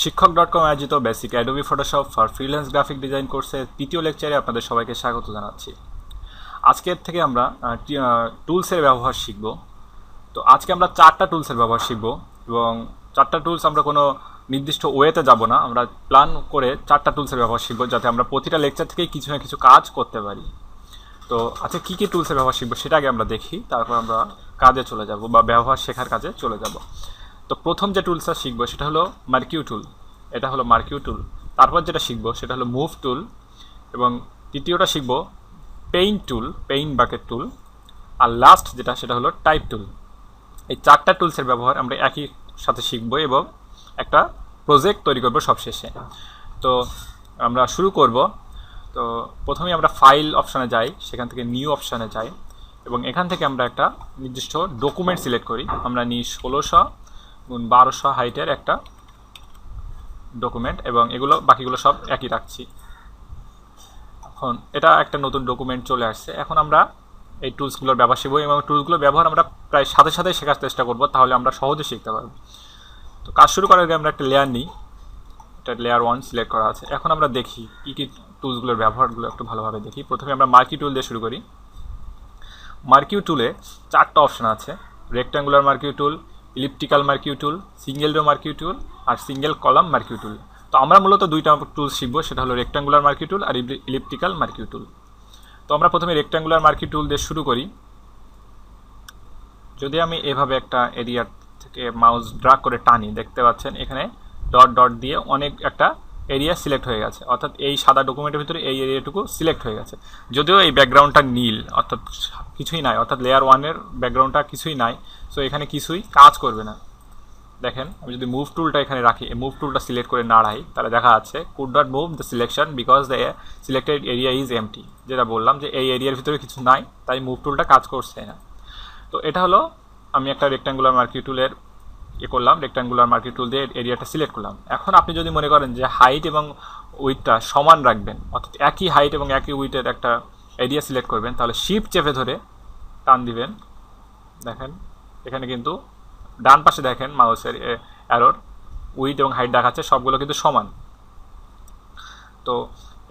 শিক্ষক.com আয়োজিত basic Adobe Photoshop for freelance graphic design কোর্সের তৃতীয় লেকচারে আপনাদের সবাইকে স্বাগত জানাচ্ছি। আজকের থেকে আমরা টুলসের ব্যবহার শিখব। তো আজকে আমরা 4টা টুলসের ব্যবহার শিখব এবং 4টা টুলস আমরা কোনো নির্দিষ্ট ওয়েতে যাব না, আমরা প্ল্যান করে 4টা টুলসের ব্যবহার শিখব যাতে আমরা প্রতিটা লেকচার থেকেই কিছু না কিছু কাজ করতে পারি। তো আজকে কী কী টুলসের ব্যবহার শিখবো সেটা আগে আমরা দেখি, তারপর আমরা কাজে চলে যাব বা ব্যবহার শেখার কাজে চলে যাব। তো প্রথম যে টুলসটা শিখবো সেটা হলো মার্কিউ টুল। এটা হলো মার্কিউ টুল। তারপর যেটা শিখবো সেটা হলো মুভ টুল এবং তৃতীয়টা শিখবো পেইন্ট টুল, পেইন্ট বাকেট টুল, আর লাস্ট যেটা সেটা হলো টাইপ টুল। এই 4টা টুলসের ব্যবহার আমরা একই সাথে শিখবো এবং একটা প্রজেক্ট তৈরি করবো সবশেষে। তো আমরা শুরু করব। তো প্রথমেই আমরা ফাইল অপশানে যাই, সেখান থেকে নিউ অপশানে যাই এবং এখান থেকে আমরা একটা নির্দিষ্ট ডকুমেন্ট সিলেক্ট করি। আমরা নিই 1600x1200 হাইটের একটা ডকুমেন্ট এবং এগুলো বাকিগুলো সব একই রাখছি। এখন এটা একটা নতুন ডকুমেন্ট চলে আসছে। এখন আমরা এই টুলসগুলোর ব্যবহার শিখব এবং টুলসগুলোর ব্যবহার আমরা প্রায় সাথে সাথে শেখার চেষ্টা করব, তাহলে আমরা সহজে শিখতে পারব। তো কাজ শুরু করার আগে আমরা একটা লেয়ার নিই, এটা লেয়ার 1 সিলেক্ট করা আছে। এখন আমরা দেখি কী কী টুলসগুলোর ব্যবহারগুলো একটু ভালোভাবে দেখি। প্রথমে আমরা মার্কিউ টুল দিয়ে শুরু করি। মার্কিউ টুলে 4টা অপশান আছে: রেক্ট্যাঙ্গুলার মার্কিউ টুল, ইলিপ্টিক্যাল মার্কিউ টুল, সিঙ্গেল রো মার্কিউ টুল আর সিঙ্গেল কলাম মার্কিউ টুল। তো আমরা মূলত 2টা টুলস শিখবো, সেটা হলো রেক্ট্যাঙ্গুলার মার্কিউ টুল আর ইলিপ্টিক্যাল মার্কিউ টুল। তো আমরা প্রথমে রেক্ট্যাঙ্গুলার মার্কিউ টুল দিয়ে শুরু করি। যদি আমি এভাবে একটা এরিয়া থেকে মাউস ড্র্যাগ করে টানি, দেখতে পাচ্ছেন এখানে ডট ডট দিয়ে অনেক একটা এরিয়া সিলেক্ট হয়ে গেছে, অর্থাৎ এই সাদা ডকুমেন্টের ভিতরে এই এরিয়াটুকু সিলেক্ট হয়ে গেছে। যদিও এই ব্যাকগ্রাউন্ডটা নীল, অর্থাৎ কিছুই নাই, অর্থাৎ লেয়ার 1-এর ব্যাকগ্রাউন্ডটা কিছুই নাই, সো এখানে কিছুই কাজ করবে না। দেখেন আমি যদি মুভ টুলটা এখানে রাখি, মুভ টুলটা সিলেক্ট করে নাড়াই, তাহলে দেখা যাচ্ছে could not move the selection because the selected area is empty. যেটা বললাম যে এই এরিয়ার ভিতরে কিছু নাই, তাই মুভ টুলটা কাজ করছে না। তো এটা হলো আমি একটা রেক্ট্যাঙ্গুলার মার্কিউ টুলের করলাম, রেক্ট্যাঙ্গুলার মার্কিউ টুল দিয়ে এরিয়াটা সিলেক্ট করলাম। এখন আপনি যদি মনে করেন যে হাইট এবং উইথটা সমান রাখবেন, অর্থাৎ একই হাইট এবং একই উইথের একটা এরিয়া সিলেক্ট করবেন, তাহলে শিফট চেপে ধরে টান দিবেন। দেখেন এখানে কিন্তু ডান পাশে দেখেন মাউসের অ্যারোর উইথ এবং হাইট দেখাচ্ছে, সবগুলো কিন্তু সমান। তো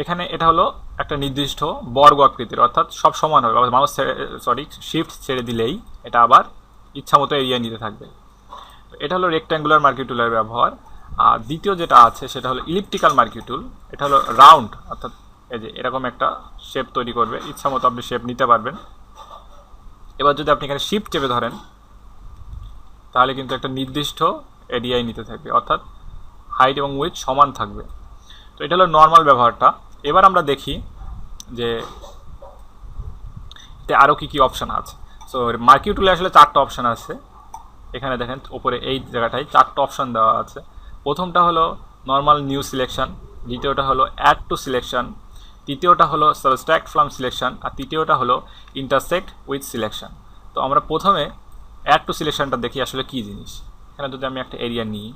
এখানে এটা হলো একটা নির্দিষ্ট বর্গ আকৃতির, অর্থাৎ সব সমান হবে। মাউস শিফট ছেড়ে দিলেই এটা আবার ইচ্ছা মতো এরিয়া নিতে থাকবে। তো এটা হলো রেক্ট্যাঙ্গুলার মার্কিউ টুলের ব্যবহার। আর দ্বিতীয় যেটা আছে সেটা হলো ইলিপ্টিক্যাল মার্কিউ টুল। এটা হলো রাউন্ড, অর্থাৎ এই যে এরকম একটা শেপ তৈরি করবে, ইচ্ছা মতো আপনি শেপ নিতে পারবেন। এবার যদি আপনি এখানে শিফট চেপে ধরেন, তাহলে কিন্তু একটা নির্দিষ্ট এরিয়াই নিতে থাকবে, অর্থাৎ হাইট এবং উইথ সমান থাকবে। তো এটা হলো নর্মাল ব্যবহারটা। এবার আমরা দেখি যে এতে আরও কী কী অপশান আছে। সো মার্কিউ টুলে আসলে 4টা অপশান আছে। এখানে দেখেন ওপরে এই জায়গাটায় 4টা অপশান দেওয়া আছে। প্রথমটা হলো নর্মাল নিউ সিলেকশন, দ্বিতীয়টা হলো অ্যাড টু সিলেকশন, তৃতীয়টা হলো সাবস্ট্রাক্ট ফ্রম সিলেকশন আর তৃতীয়টা হলো ইন্টারসেক্ট উইথ সিলেকশন। তো আমরা প্রথমে অ্যাড টু সিলেকশনটা দেখি আসলে কী জিনিস। এখানে যদি আমি একটা এরিয়া নিই,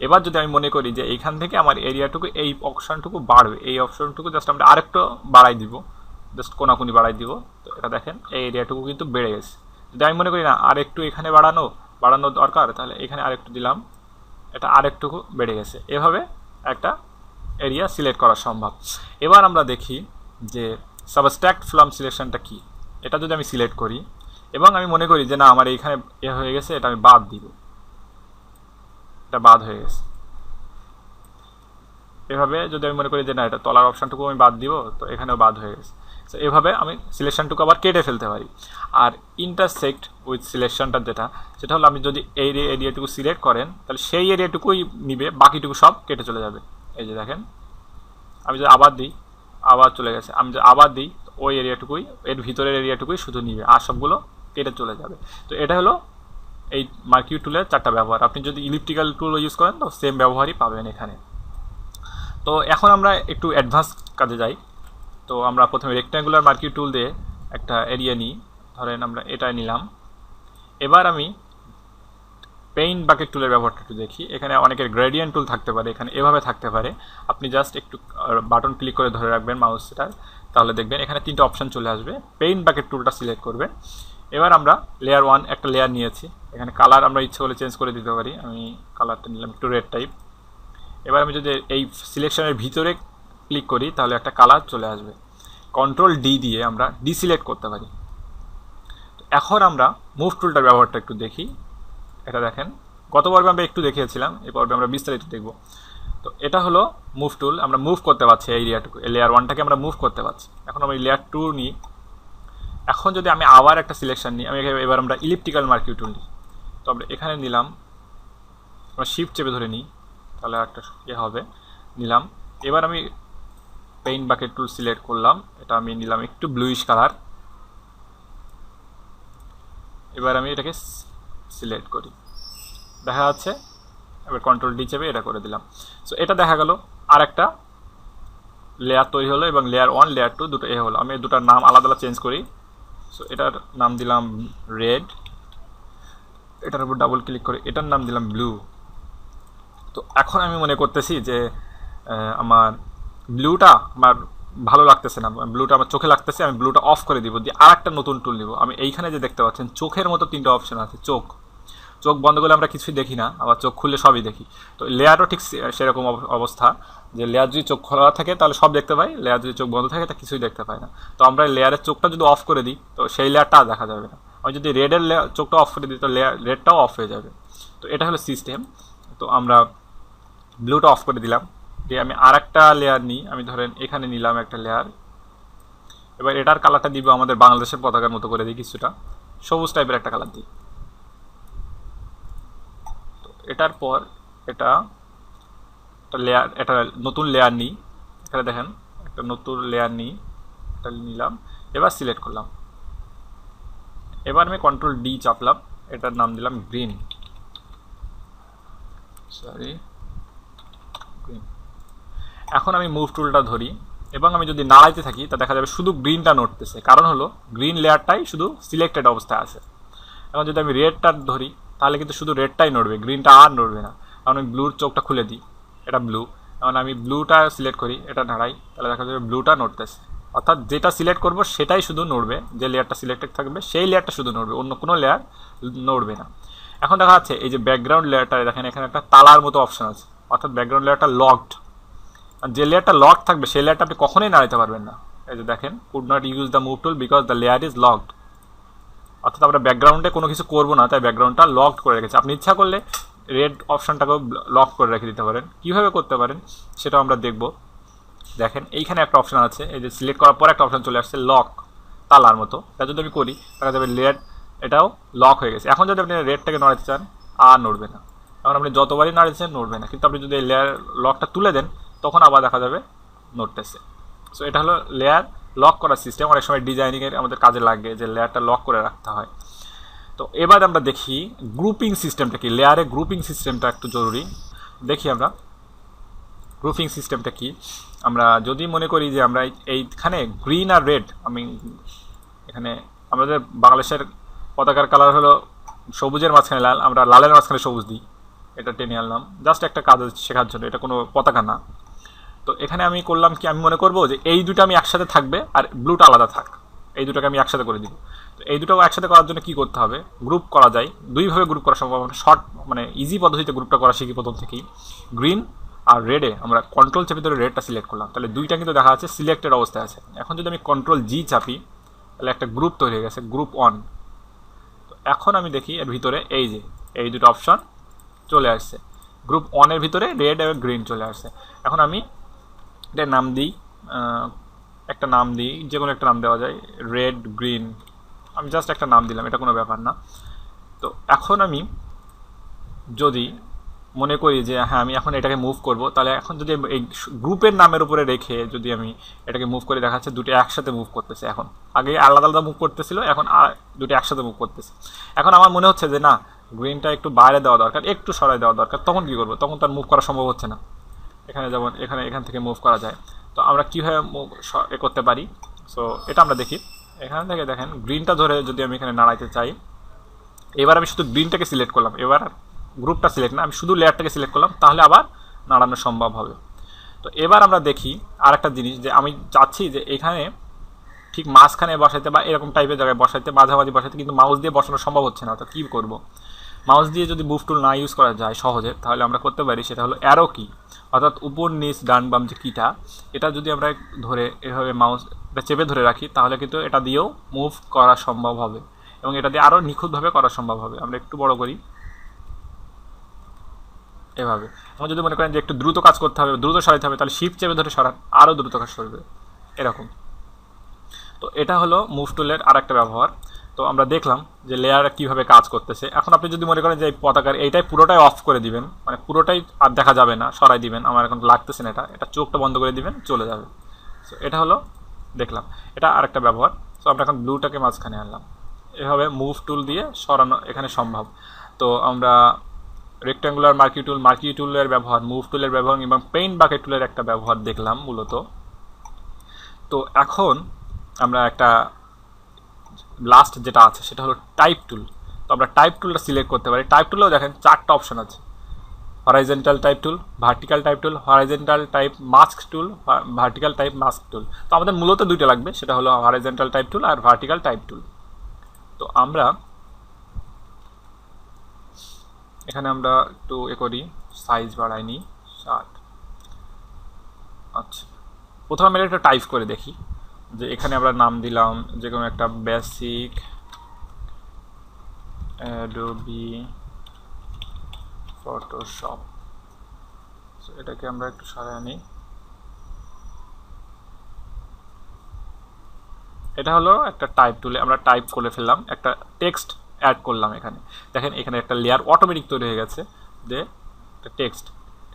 এবার যদি আমি মনে করি যে এইখান থেকে আমার এরিয়াটুকু এই অপশানটুকু বাড়বে, এই অপশানটুকু জাস্ট আমরা আরেকটু বাড়াই দিব, জাস্ট কোনাকুনি বাড়াই দিব। তো এটা দেখেন এই এরিয়াটুকু কিন্তু বেড়ে গেছে। যদি আমি মনে করি না আর একটু এখানে বাড়ানো দরকার, তাহলে এখানে আরেকটু দিলাম, এটা আরেকটুকু বেড়ে গেছে। এভাবে একটা এরিয়া সিলেক্ট করা সম্ভব। এবার আমরা দেখি যে সাবস্ট্রাক্ট ফ্রম সিলেকশনটা কি। এটা যদি আমি সিলেক্ট করি এবং আমি মনে করি যে না আমার এইখানে হয়ে গেছে, এটা আমি বাদ দিব, এটা বাদ হয়ে গেছে। এভাবে যদি আমি মনে করি যে না এটা তলার অপশানটুকু আমি বাদ দিব, তো এখানেও বাদ হয়ে গেছে। তো এভাবে আমি সিলেকশনটুকু আবার কেটে ফেলতে পারি। আর ইন্টারসেক্ট উইথ সিলেকশনটা সেটা হলো আপনি যদি এই এরিয়াটুকু সিলেক্ট করেন, তাহলে সেই এরিয়াটুকুই নিবে, বাকিটুকু সব কেটে চলে যাবে। এই যে দেখেন আমি যদি আবার দিই, আবার চলে গেছে। আমি যদি আবার দিই, ওই এরিয়াটুকুই, এর ভিতরের এরিয়াটুকুই শুধু নিবে, আর সবগুলো কেটে চলে যাবে। তো এটা হলো এই মার্কিউ টুলের 4টা ব্যবহার। আপনি যদি ইলিপ্টিক্যাল টুল ইউজ করেন তো সেম ব্যবহারই পাবেন এখানে। তো এখন আমরা একটু অ্যাডভান্স কাজে যাই। তো আমরা প্রথমে রেক্ট্যাঙ্গুলার মার্কিউ টুল দিয়ে একটা এরিয়া নিই, ধরেন আমরা এটা নিলাম। এবার আমি পেইন্ট বাকেট টুলের ব্যবহারটা একটু দেখি। এখানে অনেকের গ্রেডিয়েন্ট টুল থাকতে পারে, এখানে এভাবে থাকতে পারে। আপনি জাস্ট একটু বাটন ক্লিক করে ধরে রাখবেন মাউসটার, তাহলে দেখবেন এখানে 3টা অপশান চলে আসবে। পেইন্ট বাকেট টুলটা সিলেক্ট করবেন। এবার আমরা লেয়ার 1 একটা লেয়ার নিয়েছি, এখানে কালার আমরা ইচ্ছে হলে চেঞ্জ করে দিতে পারি। আমি কালারটা নিলাম একটু রেড টাইপ। এবার আমি যদি এই সিলেকশনের ভিতরে ক্লিক করি তাহলে একটা কালার চলে আসবে। কন্ট্রোল ডি দিয়ে আমরা ডিসিলেক্ট করতে পারি। এখন আমরা মুভ টুলটার ব্যবহারটা একটু দেখি। এটা দেখেন, গত পর্বে আমরা একটু দেখিয়েছিলাম, এই পর্বে আমরা বিস্তারিত দেখব। তো এটা হলো মুভ টুল, আমরা মুভ করতে পারছি এই লেয়ার 1টাকে আমরা মুভ করতে পারছি। এখন আমরা লেয়ার 2 নিই। এখন যদি আমি আবার একটা সিলেকশন নিই, এবার আমরা ইলিপ্টিক্যাল মার্কিউ টুল নিই। তো আমরা এখানে নিলাম, আমরা শিফট চেপে ধরে নিই তাহলে একটা হবে, নিলাম। এবার আমি পেইন্ট বাকেট টুল সিলেক্ট করলাম, এটা আমি নিলাম একটু ব্লুইশ কালার। এবার আমি এটাকে সিলেক্ট করি, দেখা যাচ্ছে। এবার কন্ট্রোল ডি চেপে এটা করে দিলাম। সো এটা দেখা গেল আর একটা লেয়ার তৈরি হলো, এবং লেয়ার 1 লেয়ার 2 দুটো হলো। আমি দুটার নাম আলাদা আলাদা চেঞ্জ করি। সো এটার নাম দিলাম রেড, এটার উপর ডাবল ক্লিক করে এটার নাম দিলাম ব্লু। তো এখন আমি মনে করতেছি যে আমার ব্লুটা আমার ভালো লাগতেছে না, ব্লুটা আমার চোখে লাগতেছে, আমি ব্লুটা অফ করে দিব, দিয়ে আর একটা নতুন টুল নিব। আমি এইখানে যে দেখতে পাচ্ছেন চোখের মতো 3টা অপশন আছে। চোখ বন্ধ করলে আমরা কিছুই দেখি না, আবার চোখ খুললে সবই দেখি। তো লেয়ারও ঠিক সেরকম অবস্থা, যে লেয়ার যদি চোখ খোলা থাকে তাহলে সব দেখতে পাই, লেয়ার যদি চোখ বন্ধ থাকে তা কিছুই দেখতে পাই না। তো আমরা লেয়ারের চোখটা যদি অফ করে দিই তো সেই লেয়ারটা দেখা যাবে না। আমি যদি রেডের চোখটা অফ করে দিই তো রেডটাও অফ হয়ে যাবে। তো এটা হলো সিস্টেম। তো আমরা ব্লুটা অফ করে দিলাম, দিয়ে আমি আর একটা লেয়ার নিই। আমি ধরেন এখানে নিলাম একটা লেয়ার। এবার এটার কালারটা দিব আমাদের বাংলাদেশের পতাকার মতো করে দিই, কিছুটা সবুজ টাইপের একটা কালার দিই। তো এটার পর এটা লেয়ার, এটা নতুন লেয়ার নিই। এখানে দেখেন একটা নতুন লেয়ার নিই, এটা নিলাম। এবার সিলেক্ট করলাম। এবার আমি কন্ট্রোল ডি চাপলাম, এটার নাম দিলাম গ্রিন, সরি গ্রিন। এখন আমি মুভ টুলটা ধরি এবং আমি যদি নাড়াইতে থাকি তা দেখা যাবে শুধু গ্রিনটা নড়তেছে, কারণ হলো গ্রিন লেয়ারটাই শুধু সিলেক্টেড অবস্থায় আছে। এখন যদি আমি রেডটা ধরি তাহলে কিন্তু শুধু রেডটাই নড়বে, গ্রিনটা আর নড়বে না। কারণ আমি ব্লুর চোখটা খুলে দিই, এটা ব্লু। এখন আমি ব্লুটা সিলেক্ট করি, এটা নাড়াই, তাহলে দেখা যাবে ব্লুটা নড়তেছে। অর্থাৎ যেটা সিলেক্ট করবো সেটাই শুধু নড়বে, যে লেয়ারটা সিলেক্টেড থাকবে সেই লেয়ারটা শুধু নড়বে, অন্য কোনো লেয়ার নড়বে না। এখন দেখা যাচ্ছে এই যে ব্যাকগ্রাউন্ড লেয়ারটা দেখেন, এখানে একটা তালার মতো অপশন আছে, অর্থাৎ ব্যাকগ্রাউন্ড লেয়ারটা লকড। যে লেয়ারটা লক থাকবে সেই লেয়ারটা আপনি কখনোই নাড়াতে পারবেন না। এই যে দেখেন, could not use the move tool because the layer is locked. অর্থাৎ আমরা ব্যাকগ্রাউন্ডে কোনো কিছু করবো না, তাই ব্যাকগ্রাউন্ডটা লকড করে রেখেছে। আপনি ইচ্ছা করলে রেড অপশনটাকেও লক করে রেখে দিতে পারেন। কীভাবে করতে পারেন সেটাও আমরা দেখব। দেখেন এইখানে একটা অপশন আছে, এই যে সিলেক্ট করার পর একটা অপশন চলে আসছে লক, তালার মতো। এটা যদি আমি করি দেখা যাবে লেয়ার এটাও লক হয়ে গেছে। এখন যদি আপনি রেডটাকে নড়াতে চান আর নড়বে না, এখন আপনি যতবারই নাড়াচ্ছেন নড়বে না। কিন্তু আপনি যদি এই লেয়ার লকটা তুলে দেন তখন আবার দেখা যাবে নড়তেছে। সো এটা হলো লেয়ার লক করার সিস্টেম। অনেক সময় ডিজাইনিংয়ের আমাদের কাজে লাগে যে লেয়ারটা লক করে রাখতে হয়। তো এবার আমরা দেখি গ্রুপিং সিস্টেমটা কি। লেয়ারে গ্রুপিং সিস্টেমটা একটু জরুরি, দেখি আমরা গ্রুপিং সিস্টেমটা কি। আমরা যদি মনে করি যে আমরা এইখানে গ্রিন আর রেড, আমি এখানে আমাদের বাংলাদেশের পতাকার কালার হলো সবুজের মাঝখানে লাল, আমরা লালের মাঝখানে সবুজ দিই, এটা টেনে আনলাম জাস্ট একটা কাজ শেখার জন্য, এটা কোনো পতাকা না। তো এখানে আমি করলাম কি, আমি মনে করবো যে এই দুটো আমি একসাথে থাকবে আর ব্লুটা আলাদা থাক, এই দুটোকে আমি একসাথে করে দিব। তো এই দুটো একসাথে করার জন্য কি করতে হবে, গ্রুপ করা যায়, দুইভাবে গ্রুপ করা সম্ভব। শর্ট মানে ইজি পদ্ধতিতে গ্রুপটা করা শিখি প্রথম থেকেই। গ্রিন আর রেডে আমরা কন্ট্রোল চেপে ধরে রেডটা সিলেক্ট করলাম, তাহলে দুইটা কিন্তু দেখা যাচ্ছে সিলেক্টেড অবস্থায় আছে। এখন যদি আমি কন্ট্রোল জি চাপি তাহলে একটা গ্রুপ তৈরি হয়ে গেছে, গ্রুপ 1। তো এখন আমি দেখি এর ভিতরে এই যে এই দুটো অপশন চলে আসছে, গ্রুপ 1-এর ভিতরে রেড এবং গ্রিন চলে আসছে। এখন আমি এটার নাম দিই, একটা নাম দিই, যে কোনো একটা নাম দেওয়া যায়, রেড গ্রিন, আমি জাস্ট একটা নাম দিলাম, এটা কোনো ব্যাপার না। তো এখন আমি যদি মনে করি যে হ্যাঁ আমি এখন এটাকে মুভ করব, তাহলে এখন যদি এই গ্রুপের নামের উপরে রেখে যদি আমি এটাকে মুভ করে, দেখা যাচ্ছে দুটো একসাথে মুভ করতেছে। এখন আগে আলাদা আলাদা মুভ করতেছিল, এখন দুটো একসাথে মুভ করতেছে। এখন আমার মনে হচ্ছে যে না, গ্রিনটা একটু বাইরে দেওয়া দরকার, একটু সরাই দেওয়া দরকার। তখন কী করবো, তখন তার মুভ করা সম্ভব হচ্ছে না। এখানে যেমন এখান থেকে মুভ করা যায়। তো আমরা কীভাবে করতে পারি, সো এটা আমরা দেখি। এখান থেকে দেখেন গ্রিনটা ধরে যদি আমি এখানে নাড়াইতে চাই, এবার আমি শুধু গ্রিনটাকে সিলেক্ট করলাম, এবার গ্রুপটা সিলেক্ট না, আমি শুধু লেয়ারটাকে সিলেক্ট করলাম, তাহলে আবার নাড়ানো সম্ভব হবে। তো এবার আমরা দেখি আর একটা জিনিস, যে আমি চাচ্ছি যে এখানে ঠিক মাঝখানে বসাইতে বা এরকম টাইপের জায়গায় বসাইতে, মাঝামাঝি বসাইতে, কিন্তু মাউস দিয়ে বসানো সম্ভব হচ্ছে না। তো কী করবো, মাউস দিয়ে যদি মুভ টুল না ইউজ করা যায় সহজে, তাহলে আমরা করতে পারি সেটা হলো অ্যারো কি, অর্থাৎ উপর নিচ ডান বাম যে কিটা, এটা যদি আমরা ধরে এভাবে মাউস এটা চেপে ধরে রাখি, তাহলে কিন্তু এটা দিয়েও মুভ করা সম্ভব হবে এবং এটা দিয়ে আরও নিখুঁতভাবে করা সম্ভব হবে। আমরা একটু বড় করি এভাবে। এবং যদি মনে করেন যে একটু দ্রুত কাজ করতে হবে, দ্রুত সরাতে হবে, তাহলে শিফট চেপে ধরে সরান, আরও দ্রুত কাজ সরবে এরকম। তো এটা হলো মুভ টুলের আর একটা ব্যবহার। তো আমরা দেখলাম যে লেয়ার কীভাবে কাজ করতেছে। এখন আপনি যদি মনে করেন যে এই পতাকার এইটাই পুরোটাই অফ করে দিবেন, মানে পুরোটাই আর দেখা যাবে না, সরাই দিবেন, আমার এখন লাগতেছে না, এটা চোখটা বন্ধ করে দিবেন, চলে যাবে। সো এটা হলো দেখলাম, এটা আরেকটা ব্যবহার। সো আমরা এখন ব্লুটাকে মাঝখানে আনলাম, এভাবে মুভ টুল দিয়ে সরানো এখানে সম্ভব। তো আমরা রেক্ট্যাঙ্গুলার মার্কি টুলের ব্যবহার, মুভ টুলের ব্যবহার এবং পেইন্ট বাকেট টুলের একটা ব্যবহার দেখলাম মূলত। তো এখন আমরা একটা লাস্ট যেটা আছে সেটা হলো টাইপ টুল। তো আমরা টাইপ টুলটা সিলেক্ট করতে পারি। টাইপ টুলেও দেখেন 4টা অপশন আছে, horizontal type tool, vertical type tool, horizontal type mask tool, vertical type mask tool. তো আমাদের মূলত দুইটা লাগবে, সেটা হলো হরাইজেন্টাল টাইপ টুল আর ভার্টিক্যাল টাইপ টুল। তো আমরা এখানে আমরা একটু করি, সাইজ বাড়াই নিই 60। আচ্ছা, প্রথমে আমরা একটা টাইপ করে দেখি যে এখানে আমরা নাম দিলাম যে কোনো একটা বেসিক অ্যাডোবি ফটোশপ। এটাকে আমরা একটু সরাই আনি। এটা হলো একটা টাইপ টুলে আমরা টাইপ করে ফেললাম, একটা টেক্সট অ্যাড করলাম। এখানে দেখেন এখানে একটা লেয়ার অটোমেটিক তৈরি হয়ে গেছে, যে একটা টেক্সট,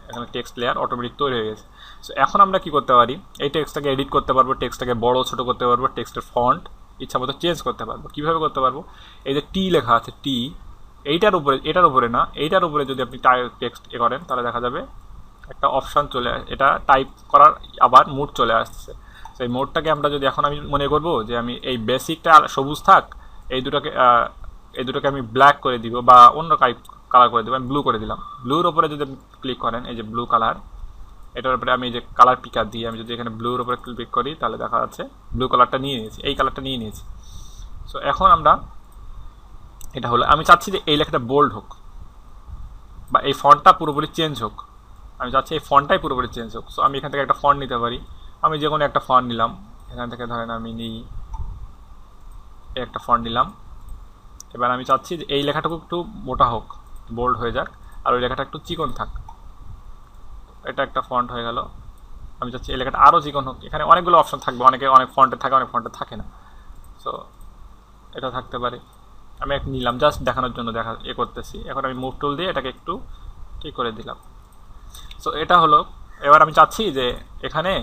এখানে টেক্সট লেয়ার অটোমেটিক তৈরি হয়ে গেছে। সো এখন আমরা কি করতে পারি, এই টেক্সটটাকে এডিট করতে পারবো, টেক্সটটাকে বড় ছোটো করতে পারবো, টেক্সটের ফন্ট ইচ্ছা মতো চেঞ্জ করতে পারবো। কীভাবে করতে পারবো, এই যে টি লেখা আছে, টি এইটার উপরে, এটার উপরে না, এইটার উপরে যদি আপনি টেক্সট করেন, তাহলে দেখা যাবে একটা অপশান চলে এটা টাইপ করার আবার মুড চলে আসছে। সেই মোডটাকে আমরা যদি এখন আমি মনে করব যে আমি এই বেসিকটা সবুজ থাক, এই দুটোকে আমি ব্ল্যাক করে দিব বা অন্য কালার করে দেবো, আমি ব্লু করে দিলাম। ব্লুর ওপরে যদি আপনি ক্লিক করেন, এই যে ব্লু কালার, এটার উপরে আমি যে কালার পিকার দিই, আমি যদি এখানে ব্লুর উপরে ক্লিক করি, তাহলে দেখা যাচ্ছে ব্লু কালারটা নিয়ে নিয়েছি, এই কালারটা নিয়ে নিয়েছি। সো এখন আমরা এটা হলো, আমি চাচ্ছি যে এই লেখাটা বোল্ড হোক বা এই ফন্টটা পুরোপুরি চেঞ্জ হোক, আমি চাচ্ছি এই ফন্টটাই পুরোপুরি চেঞ্জ হোক। সো আমি এখান থেকে একটা ফন্ট নিতে পারি, আমি যে কোনো একটা ফন্ট নিলাম, এখান থেকে ধরেন আমি নিই একটা ফন্ট নিলাম। এবার আমি চাচ্ছি যে এই লেখাটুকু একটু মোটা হোক, বোল্ড হয়ে যাক, আর ওই লেখাটা একটু চিকন থাক। এটা একটা ফন্ট হয়ে গেল। আমি চাচ্ছি এই লেখাটা আরও চিকন হোক। এখানে অনেকগুলো অপশন থাকবে, অনেক ফন্টে থাকে, অনেক ফন্টে থাকে না। সো এটা থাকতে পারে, আমি এক নিলাম জাস্ট দেখানোর জন্য করতেছি। এখন আমি মুভ টুল দিয়ে এটাকে একটু ঠিক করে দিলাম। সো এটা হলো। এবার আমি চাচ্ছি যে এখানে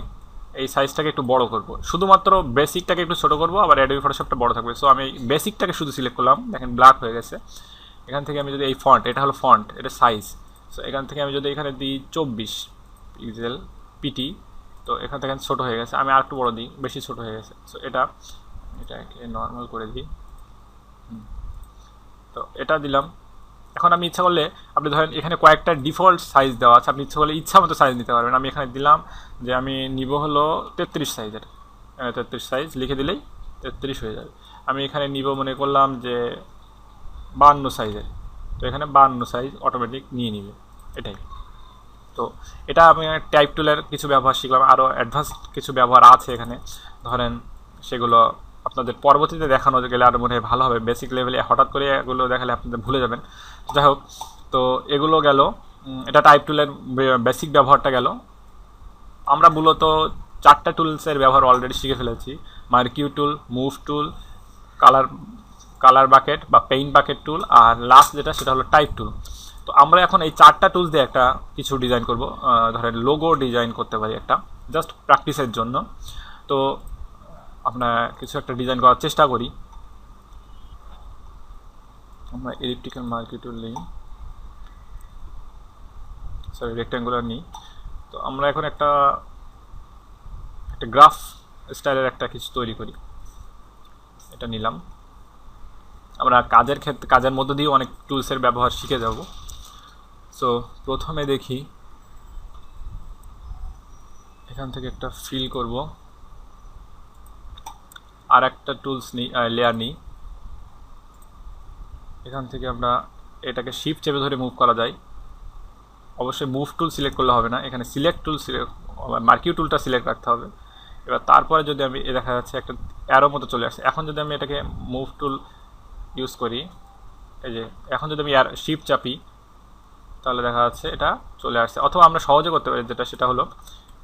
এই সাইজটাকে একটু বড় করব, শুধুমাত্র বেসিকটাকে একটু ছোটো করবো, আবার অ্যাডোবি ফটোশপটা বড় থাকবে। সো আমি বেসিকটাকে শুধু সিলেক্ট করলাম, দেখেন ব্ল্যাক হয়ে গেছে। এখান থেকে আমি যদি এই ফন্ট, এটা হলো ফন্ট, এটা সাইজ। সো এখান থেকে আমি যদি এখানে দিই 24 পিক্সেল পিটি, তো এখান থেকে ছোটো হয়ে গেছে, আমি আর একটু বড় দিই, বেশি ছোটো হয়ে গেছে। সো এটাকে নর্মাল করে দিই। তো এটা দিলাম। এখন আমি ইচ্ছা করলে, আপনি ধরেন এখানে কয়েকটা ডিফল্ট সাইজ দেওয়া আছে, আপনি ইচ্ছা করলে ইচ্ছা মতো সাইজ নিতে পারবেন। আমি এখানে দিলাম যে আমি নিব হলো 33 সাইজের, 33 সাইজ লিখে দিলেই 33 হয়ে যাবে। আমি এখানে নিব মনে করলাম যে 52 সাইজের, তো এখানে 52 সাইজ অটোমেটিক নিয়ে নিবে, এটাই। তো এটা আমি টাইপ টুলের কিছু ব্যবহার শিখলাম, আরও অ্যাডভান্স কিছু ব্যবহার আছে এখানে, ধরেন সেগুলো আপনাদের পরবর্তীতে দেখানো গেলে আরও মনে হয় ভালো হবে। বেসিক লেভেলে হঠাৎ করে এগুলো দেখালে আপনাদের ভুলে যাবেন। যাই হোক, তো এগুলো গেল, এটা টাইপ টুলের বেসিক ব্যবহারটা গেল। আমরা মূলত 4টা টুলসের ব্যবহার অলরেডি শিখে ফেলেছি, মার্কিউ টুল, মুভ টুল, কালার বাকেট বা পেইন্ট বাকেট টুল, আর লাস্ট যেটা সেটা হলো টাইপ টুল। তো আমরা এখন এই 4টা টুলস দিয়ে একটা কিছু ডিজাইন করব, ধরেন লোগো ডিজাইন করতে পারি একটা, জাস্ট প্র্যাকটিসের জন্য। তো আপনার কিছু একটা ডিজাইন করার চেষ্টা করি। আমরা এলিপ্টিক্যাল মার্কি টুল নিই, সরি রেক্ট্যাঙ্গুলার নিই। তো আমরা এখন একটা গ্রাফ স্টাইলের একটা কিছু তৈরি করি, এটা নিলাম। আমরা কাজের মধ্য দিয়ে অনেক টুলসের ব্যবহার শিখে যাব। সো প্রথমে দেখি এখান থেকে একটা ফিল করব, আর একটা টুলস নিই, লেয়ার নিই। এখান থেকে আমরা এটাকে শিফট চেপে ধরে মুভ করা যায়। অবশ্যই মুভ টুল সিলেক্ট করলে হবে না, এখানে সিলেক্ট টুল মার্কিউ টুলটা সিলেক্ট রাখতে হবে। এবার তারপরে যদি আমি দেখা যাচ্ছে একটা অ্যারো মতো চলে আসছে। এখন যদি আমি এটাকে মুভ টুল ইউজ করি, এই যে এখন যদি আমি শিফট চাপি তাহলে দেখা যাচ্ছে এটা চলে আসছে। অথবা আমরা সহজে করতে পারি যেটা, সেটা হলো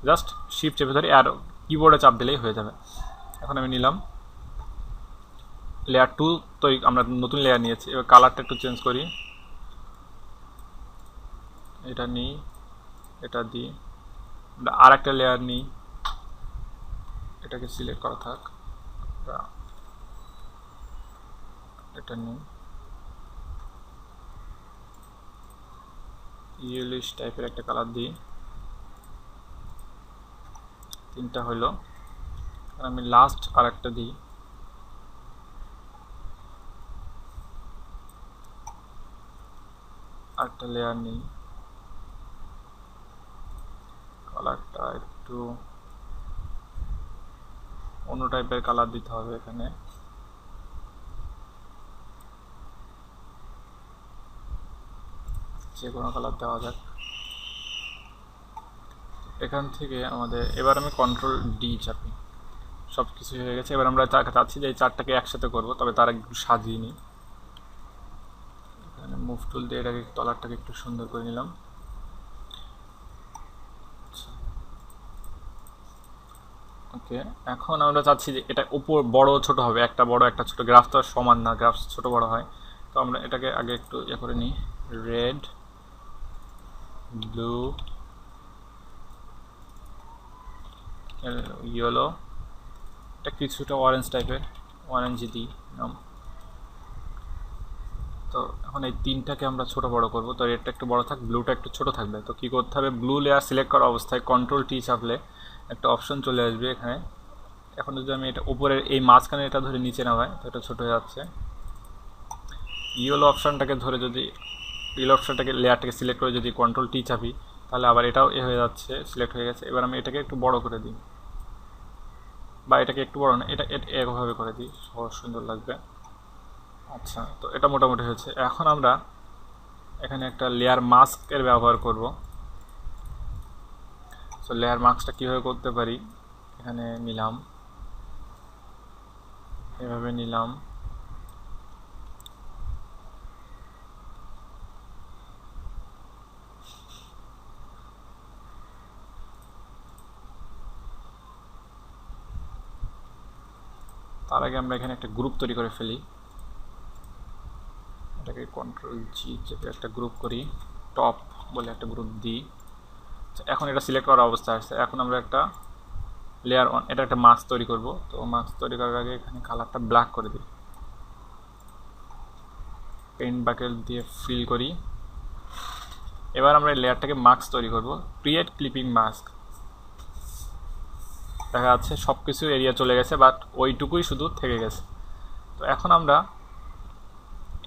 জাস্ট শিফট চেপে ধরে অ্যারো কিবোর্ডে চাপ দিলেই হয়ে যাবে। এখন আমি নিলাম লেয়ার 2 তৈরি, আমরা নতুন লেয়ার নিয়েছি। এবার কালারটা একটু চেঞ্জ করি, এটা নিই, এটা দিই, আমরা আর একটা লেয়ার নিই, এটাকে সিলেক্ট করা থাক, এটা নিই, ইয়েলিশ টাইপের একটা কালার দিই, 3টা হইলো। আমি লাস্ট আর একটা দিই, আরেকটা লেয়ার নিই, কালারটা একটু অন্য টাইপের কালার দিতে হবে এখানে। যে কোনো কালার দেওয়া যাক। এখান থেকে আমাদের এবার আমি কন্ট্রোল ডি চাপি, সব কিছু হয়ে গেছে। এবার আমরা চাচ্ছি যে এই চারটাকে একসাথে করব, তবে তার একটু সাজিয়ে নিই। এখানে মুভ টুল দিয়ে এটাকে তলারটাকে একটু সুন্দর করে নিলাম। ওকে, এখন আমরা চাচ্ছি যে এটা উপর বড় ছোট হবে, একটা বড় একটা ছোট, গ্রাফ তো সমান না, গ্রাফ ছোট বড় হয়। তো আমরা এটাকে আগে একটু ইয়ে করে নিই, রেড, ব্লু, ইয়েলো, এটা কিছুটা অরেঞ্জ টাইপের, অরেঞ্জ দিই নাম। তো এখন এই 3টাকে আমরা ছোট বড় করব। তো রেডটা একটু বড় থাক, ব্লুটা একটু ছোট থাকবে। তো কী করতে হবে, ব্লু লেয়ার সিলেক্ট করা অবস্থায় কন্ট্রোল টি চাপলে একটা অপশন চলে আসবে এখানে। এখন যদি আমি এটা উপরের এই মাঝখানে এটা ধরে নিচে নামাই তো এটা ছোট হয়ে যাচ্ছে। ইয়েলো অপশানটাকে ধরে যদি ইয়েলো অপশানটাকে লেয়ারটাকে সিলেক্ট করে যদি কন্ট্রোল টি চাপি তাহলে আবার এটাও এ হয়ে যাচ্ছে, সিলেক্ট হয়ে গেছে। এবার আমি এটাকে একটু বড় করে দিই, বা এটাকে একটু বড় না, এটা এভাবে করে দিই, সহজ সুন্দর লাগবে। আচ্ছা, তো এটা মোটামুটি হয়েছে। এখন আমরা এখানে একটা লেয়ার মাস্কের ব্যবহার করব। সো লেয়ার মাস্কটা কীভাবে করতে পারি, এখানে নিলাম, এভাবে নিলাম, তার আগে আমরা এখানে একটা গ্রুপ তৈরি করে ফেলি। এটাকে কন্ট্রোল জি চেপে একটা গ্রুপ করি, টপ বলে একটা গ্রুপ দিই। এখন এটা সিলেক্ট করার অবস্থা আসছে। এখন আমরা একটা লেয়ার ওয়ান, এটা একটা মাস্ক তৈরি করব। তো মাস্ক তৈরি করার আগে এখানে কালারটা ব্ল্যাক করে দিই, পেইন্ট বাকেট দিয়ে ফিল করি। এবার আমরা এই লেয়ারটাকে মাস্ক তৈরি করব, ক্রিয়েট ক্লিপিং মাস্ক। দেখা যাচ্ছে সব কিছু এরিয়া চলে গেছে, বাট ওইটুকুই শুধু থেকে গেছে। তো এখন আমরা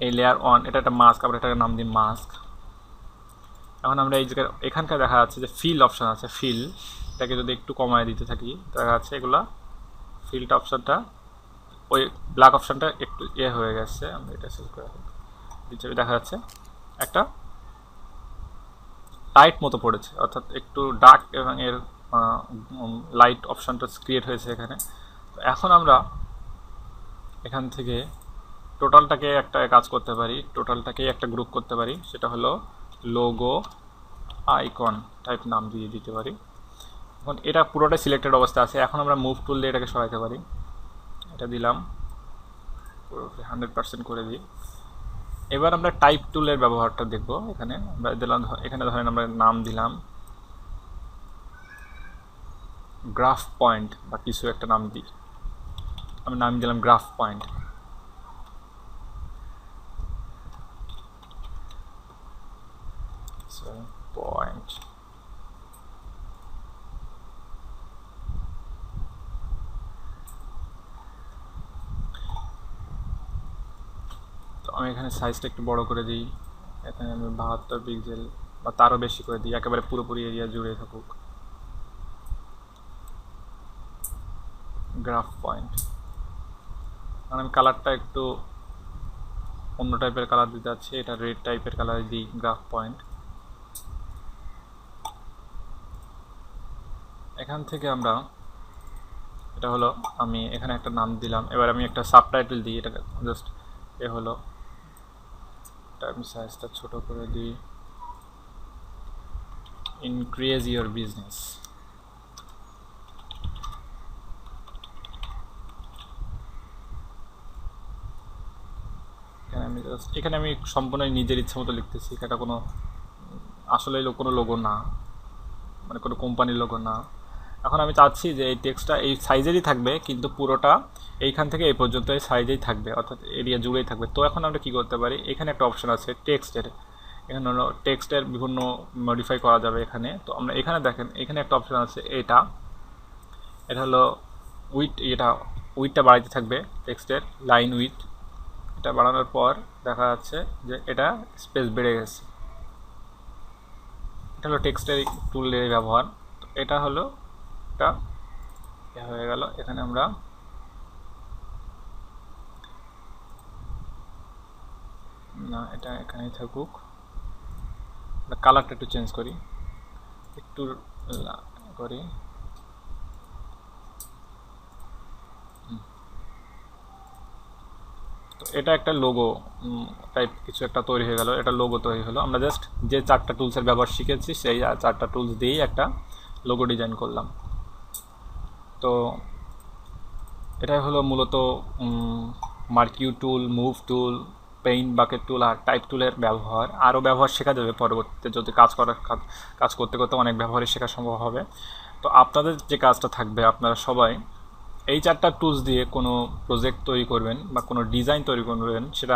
এই লেয়ার ওয়ান, এটা একটা মাস্ক, আমরা এটাকে নাম দিই মাস্ক। এখন আমরা এই জায়গায় এখানকার দেখা যাচ্ছে যে ফিল অপশান আছে, ফিল, এটাকে যদি একটু কমায় দিতে থাকি দেখা যাচ্ছে এগুলা ফিল্ড অপশানটা, ওই ব্ল্যাক অপশানটা একটু হয়ে গেছে। আমরা এটা সিলেক্ট করে দিচ্ছি, দেখা যাচ্ছে একটা লাইট মতো পড়েছে, অর্থাৎ একটু ডার্ক এবং এর লাইট অপশানটা ক্রিয়েট হয়েছে এখানে। তো এখন আমরা এখান থেকে টোটালটাকে একটা কাজ করতে পারি, টোটালটাকে একটা গ্রুপ করতে পারি, সেটা হলো লোগো আইকন টাইপ নাম দিয়ে দিতে পারি। এখন এটা পুরোটাই সিলেক্টেড অবস্থা আছে। এখন আমরা মুভ টুল দিয়ে এটাকে সরাইতে পারি, এটা দিলাম, পুরো 100% করে দিই। এবার আমরা টাইপ টুলের ব্যবহারটা দেখব। এখানে আমরা দিলাম, এখানে ধরেন আমরা নাম দিলাম গ্রাফ পয়েন্ট বা কিছু একটা নাম দিই, আমি নাম দিলাম গ্রাফ পয়েন্ট। পয়েন্ট তো আমি এখানে সাইজটা একটু বড় করে দিই, এখানে আমি 72 পিক্সেল বা তারও বেশি করে দিই, একেবারে পুরোপুরি এরিয়া জুড়ে থাকুক। গ্রাফ পয়েন্ট, আমি কালারটা একটু অন্য টাইপের কালার দিতে যাচ্ছি, এটা রেড টাইপের কালার দিই গ্রাফ পয়েন্ট। এখান থেকে আমরা এটা হলো, আমি এখানে একটা নাম দিলাম। এবার আমি একটা সাবটাইটেল দিই, এটা জাস্ট এ হলো, আমি সাইজটা ছোট করে দিই, ইনক্রিজ ইওর বিজনেস। এখানে আমি সম্পূর্ণ নিজের ইচ্ছা মতো লিখতেছি, এটা কোনো আসলে কোনো লোগো না, মানে কোনো কোম্পানির লোগো না। এখন আমি চাচ্ছি যে এই টেক্সটটা এই সাইজেরই থাকবে, কিন্তু পুরোটা এইখান থেকে এই পর্যন্ত এই সাইজেই থাকবে, অর্থাৎ এরিয়া জুড়েই থাকবে। তো এখন আমরা কী করতে পারি, এখানে একটা অপশন আছে টেক্সটের, এখানে হলো টেক্সটের বিভিন্ন মডিফাই করা যাবে এখানে। তো আমরা এখানে দেখেন, এখানে একটা অপশন আছে, এটা হলো উইথ, এটা উইথটা বাড়াইতে থাকবে টেক্সটের, লাইন উইথ। এটা বাড়ানোর পর দেখা যাচ্ছে যে এটা স্পেস বেড়ে গেছে। এটা হলো টেক্সটের টুলের ব্যবহার। তো এটা হলো এটা হয়ে গেল। এখানে আমরা না, এটা এখানেই থাকুক, কালারটা একটু চেঞ্জ করি, একটু করি। তো এটা একটা লোগো টাইপ কিছু একটা তৈরি হয়ে গেল, এটা লোগো তৈরি হলো। আমরা জাস্ট যে 4টা টুলসের ব্যবহার শিখেছি সেই 4টা টুলস দিয়েই একটা লোগো ডিজাইন করলাম। তো এটাই হলো মূলত marquee tool, move tool, paint bucket tool আর টাইপ টুলের ব্যবহার। আরও ব্যবহার শেখা যাবে পরবর্তীতে, যদি কাজ করতে করতে অনেক ব্যবহারই শেখা সম্ভব হবে। তো আপনাদের যে কাজটা থাকবে, আপনারা সবাই এই 4টা টুলস দিয়ে কোনো প্রজেক্ট তৈরি করবেন বা কোনো ডিজাইন তৈরি করবেন, সেটা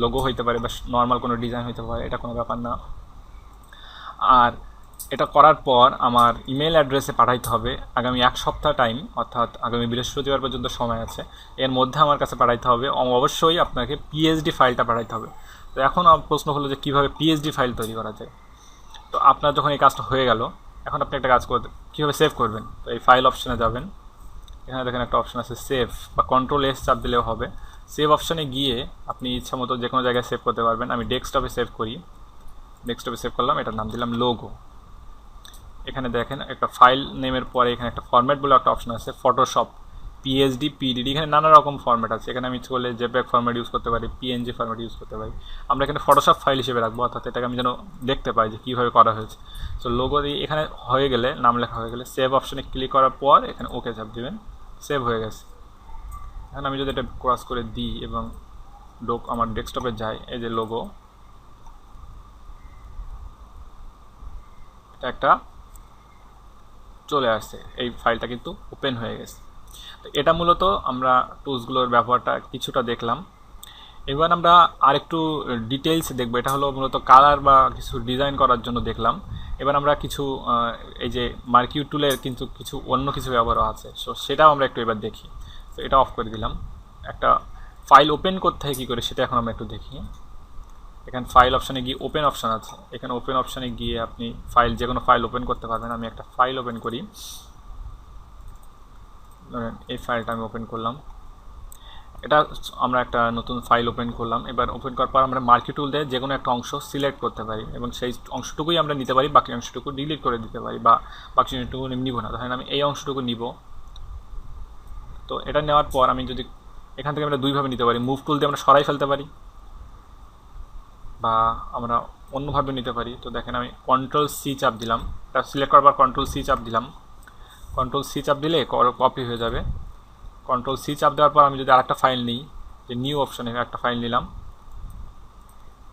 লোগো হইতে পারে বা নর্মাল কোনো ডিজাইন হইতে পারে, এটা কোনো ব্যাপার না। আর এটা করার পর আমার ইমেল অ্যাড্রেসে পাঠাইতে হবে আগামী 1 সপ্তাহ টাইম, অর্থাৎ আগামী বৃহস্পতিবার পর্যন্ত সময় আছে। এর মধ্যে আমার কাছে পাঠাইতে হবে, অবশ্যই আপনাকে পিএইচডি ফাইলটা পাঠাইতে হবে। তো এখন প্রশ্ন হলো যে কীভাবে পিএইচডি ফাইল তৈরি করা যায়। তো আপনার যখন এই কাজটা হয়ে গেল, এখন আপনি একটা কাজ করতে, কীভাবে সেভ করবেন। তো এই ফাইল অপশানে যাবেন, এখানে দেখেন একটা অপশান আছে সেভ, বা কন্ট্রোল-S চাপ দিলেও হবে। সেভ অপশানে গিয়ে আপনি ইচ্ছা মতো যে কোনো জায়গায় সেভ করতে পারবেন। আমি ডেস্কটপে সেভ করি, ডেস্কটপে সেভ করলাম, এটার নাম দিলাম লোগো। এখানে দেখেন একটা ফাইল নেমের পরে এখানে একটা ফরম্যাট বলে একটা অপশন আছে, ফটোশপ, পিএসডি, পিডিডি, এখানে নানা রকম ফরম্যাট আছে। এখানে আমি ইচ্ছে করলে জেপিইজি ফরম্যাট ইউজ করতে পারি, পিএনজি ফরম্যাট ইউজ করতে পারি। আমরা এখানে ফটোশপ ফাইল হিসেবে রাখবো, অর্থাৎ এটাকে আমি যেন দেখতে পাই যে কীভাবে করা হয়েছে। সো লোগো দিয়ে এখানে হয়ে গেলে, নাম লেখা হয়ে গেলে, সেভ অপশনে ক্লিক করার পর এখানে ওকে চাপ দেবেন, সেভ হয়ে গেছে। এখন আমি যদি এটা ক্রস করে দিই এবং আমার ডেস্কটপে যাই, এই যে লোগো, এটা একটা চলে আসছে, এই ফাইলটা কিন্তু ওপেন হয়ে গেছে। তো এটা মূলত আমরা টুলসগুলোর ব্যবহারটা কিছুটা দেখলাম। এবার আমরা আরেকটু ডিটেলস দেখবো। এটা হলো মূলত কালার বা কিছু ডিজাইন করার জন্য দেখলাম। এবার আমরা কিছু এই যে মার্কিউ টুলের কিন্তু কিছু অন্য কিছু ব্যবহারও আছে, সো সেটাও আমরা একটু এবার দেখি। তো এটা অফ করে দিলাম। একটা ফাইল ওপেন করতে হয় কী করে সেটা এখন আমরা একটু দেখি। এখানে ফাইল অপশানে গিয়ে ওপেন অপশান আছে, এখানে ওপেন অপশানে গিয়ে আপনি ফাইল, যে কোনো ফাইল ওপেন করতে পারবেন। আমি একটা ফাইল ওপেন করি, ধরেন এই ফাইলটা আমি ওপেন করলাম, এটা আমরা একটা নতুন ফাইল ওপেন করলাম। এবার ওপেন করার পর আমরা মার্কিউ টুল দিয়ে যে কোনো একটা অংশ সিলেক্ট করতে পারি এবং সেই অংশটুকুই আমরা নিতে পারি, বাকি অংশটুকু ডিলিট করে দিতে পারি, বা বাকি অংশটুকু নিব না। ধরেন আমি এই অংশটুকু নিব। তো এটা নেওয়ার পর আমি যদি এখান থেকে আমরা দুইভাবে নিতে পারি, মুভ টুল দিয়ে আমরা সরাই ফেলতে পারি বা আমরা অন্যভাবে নিতে পারি। তো দেখেন আমি কন্ট্রোল-C চাপ দিলাম, এটা সিলেক্ট করার পর কন্ট্রোল-C চাপ দিলাম। কন্ট্রোল-C চাপ দিলে কপি হয়ে যাবে। কন্ট্রোল-C চাপ দেওয়ার পর আমি যদি আরেকটা ফাইল নিই, যে নিউ অপশানে একটা ফাইল নিলাম,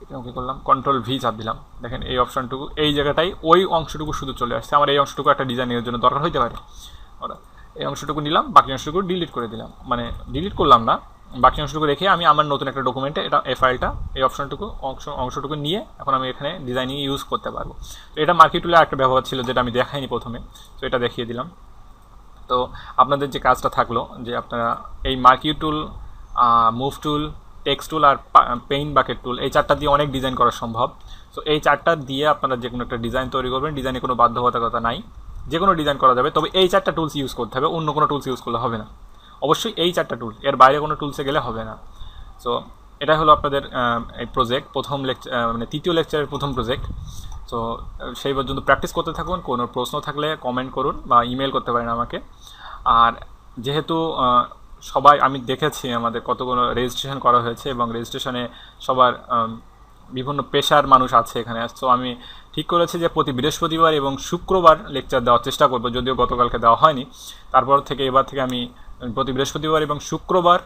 এটা ওকে করলাম, কন্ট্রোল-V চাপ দিলাম, দেখেন এই অপশানটুকু এই জায়গাটাই ওই অংশটুকু শুধু চলে আসছে। আমার এই অংশটুকু একটা ডিজাইনের জন্য দরকার হইতে পারে, ওরা এই অংশটুকু নিলাম, বাকি অংশটুকু ডিলিট করে দিলাম, মানে ডিলিট করলাম না, বাকি অংশটুকু রেখে আমি আমার নতুন একটা ডকুমেন্টে এটা এই ফাইলটা, এই অপশনটুকু অংশটুকু নিয়ে এখন আমি এখানে ডিজাইনিং ইউজ করতে পারবো। তো এটা মার্কিউ টুলের একটা ব্যবহার ছিল যেটা আমি দেখাইনি প্রথমে, তো এটা দেখিয়ে দিলাম। তো আপনাদের যে কাজটা থাকলো যে আপনারা এই মার্কিউ টুল, মুভ টুল, টেক্সট টুল আর পেইন্ট বাকেট টুল, এই 4টা দিয়ে অনেক ডিজাইন করা সম্ভব। সো এই 4টা দিয়ে আপনারা যে কোনো একটা ডিজাইন তৈরি করবেন, ডিজাইনে কোনো বাধ্যবাধকতা নাই, যে কোনো ডিজাইন করা যাবে। তবে এই 4টা টুলস ইউজ করতে হবে, অন্য কোনো টুলস ইউজ করলে হবে না। অবশ্যই এই 4টা টুল, এর বাইরে কোনো টুলসে গেলে হবে না। সো এটা হলো আপনাদের এই প্রজেক্ট প্রথম লেকচার, মানে তৃতীয় লেকচারের প্রথম প্রজেক্ট। তো সেই পর্যন্ত প্র্যাকটিস করতে থাকুন। কোনো প্রশ্ন থাকলে কমেন্ট করুন বা ইমেল করতে পারেন আমাকে। আর যেহেতু সবাই, আমি দেখেছি আমাদের কতগুলো রেজিস্ট্রেশন করা হয়েছে এবং রেজিস্ট্রেশনে সবার বিভিন্ন পেশার মানুষ আছে এখানে। তো আমি ঠিক করেছি যে প্রতি বৃহস্পতিবার এবং শুক্রবার লেকচার দেওয়ার চেষ্টা করব, যদিও গতকালকে দেওয়া হয়নি। তারপর থেকে এবার থেকে আমি প্রতি বৃহস্পতিবার এবং শুক্রবার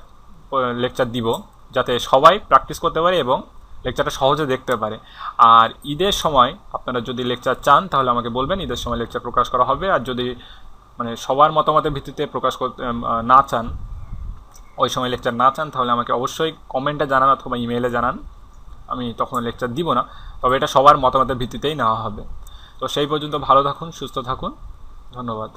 লেকচার দিব, যাতে সবাই প্র্যাকটিস করতে পারে এবং লেকচারটা সহজে দেখতে পারে। আর ঈদের সময় আপনারা যদি লেকচার চান তাহলে আমাকে বলবেন, ঈদের সময় লেকচার প্রকাশ করা হবে। আর যদি মানে সবার মতামতের ভিত্তিতে প্রকাশ করতে না চান, ওই সময় লেকচার না চান, তাহলে আমাকে অবশ্যই কমেন্টে জানান অথবা ইমেইলে জানান। আমি তখন লেকচার দিব না, তবে এটা সবার মতামতের ভিত্তিতেই নেওয়া হবে। তো সেই পর্যন্ত ভালো থাকুন, সুস্থ থাকুন, ধন্যবাদ।